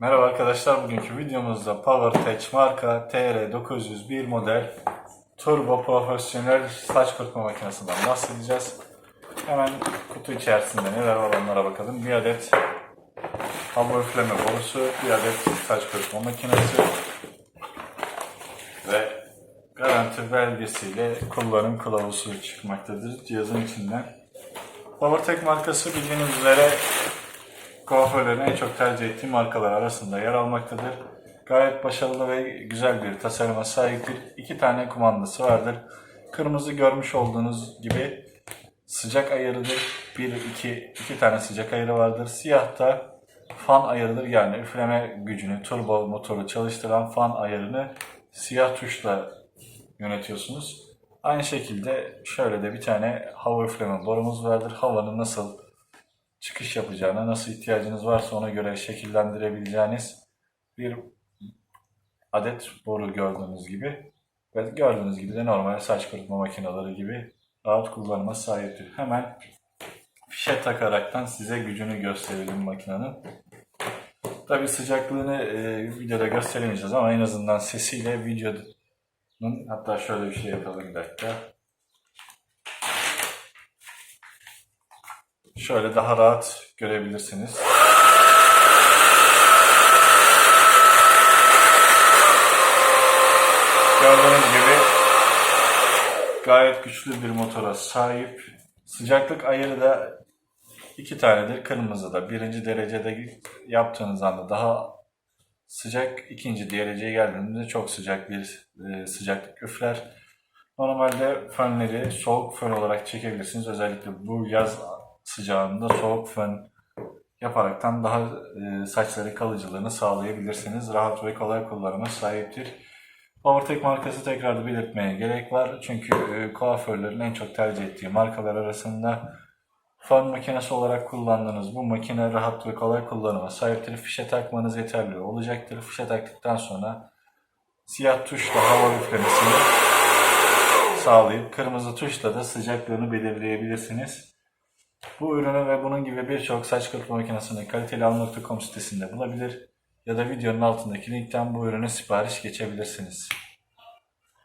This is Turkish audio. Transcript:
Merhaba arkadaşlar, bugünkü videomuzda PowerTech marka TR901 model turbo profesyonel saç kurutma makinesinden bahsedeceğiz. Hemen kutu içerisinde neler var onlara bakalım. Bir adet hava üfleme borusu, bir adet saç kurutma makinesi ve garanti belgesiyle kullanım kılavuzu çıkmaktadır cihazın içinden. PowerTech markası bildiğiniz üzere kuaförlerin en çok tercih ettiği markalar arasında yer almaktadır. Gayet başarılı ve güzel bir tasarıma sahiptir. İki tane kumandası vardır. Kırmızı görmüş olduğunuz gibi sıcak ayarıdır. İki tane sıcak ayarı vardır. Siyah da fan ayarıdır. Yani üfleme gücünü, turbo motoru çalıştıran fan ayarını siyah tuşla yönetiyorsunuz. Aynı şekilde şöyle de bir tane hava üfleme borumuz vardır. Havanın nasıl çıkış yapacağına, nasıl ihtiyacınız varsa ona göre şekillendirebileceğiniz bir adet boru gördüğünüz gibi. Ve gördüğünüz gibi de normal saç kurutma makineleri gibi rahat kullanıma sahiptir. Hemen fişe takaraktan size gücünü gösterelim makinenin. Tabi sıcaklığını videoda gösteremeyeceğiz ama en azından sesiyle videonun, hatta şöyle bir şey yapalım bir dakika. Şöyle daha rahat görebilirsiniz. Gördüğünüz gibi gayet güçlü bir motora sahip. Sıcaklık ayarı da iki tanedir. Kırmızıda birinci derecede yaptığınız anda daha sıcak, ikinci dereceye geldiğinde çok sıcak bir sıcaklık üfler. Normalde fönleri soğuk fön olarak çekebilirsiniz. Özellikle bu yaz sıcağında soğuk fön yaparaktan daha saçları kalıcılığını sağlayabilirsiniz. Rahat ve kolay kullanıma sahiptir. PowerTech markası tekrar da belirtmeye gerek var. Çünkü kuaförlerin en çok tercih ettiği markalar arasında fön makinesi olarak kullandığınız bu makine rahat ve kolay kullanıma sahiptir. Fişe takmanız yeterli olacaktır. Fişe taktıktan sonra siyah tuşla hava üflemesini sağlayıp kırmızı tuşla da sıcaklığını belirleyebilirsiniz. Bu ürünü ve bunun gibi birçok saç kurutma makinesini kalitelial.com sitesinde bulabilir ya da videonun altındaki linkten bu ürünü sipariş geçebilirsiniz.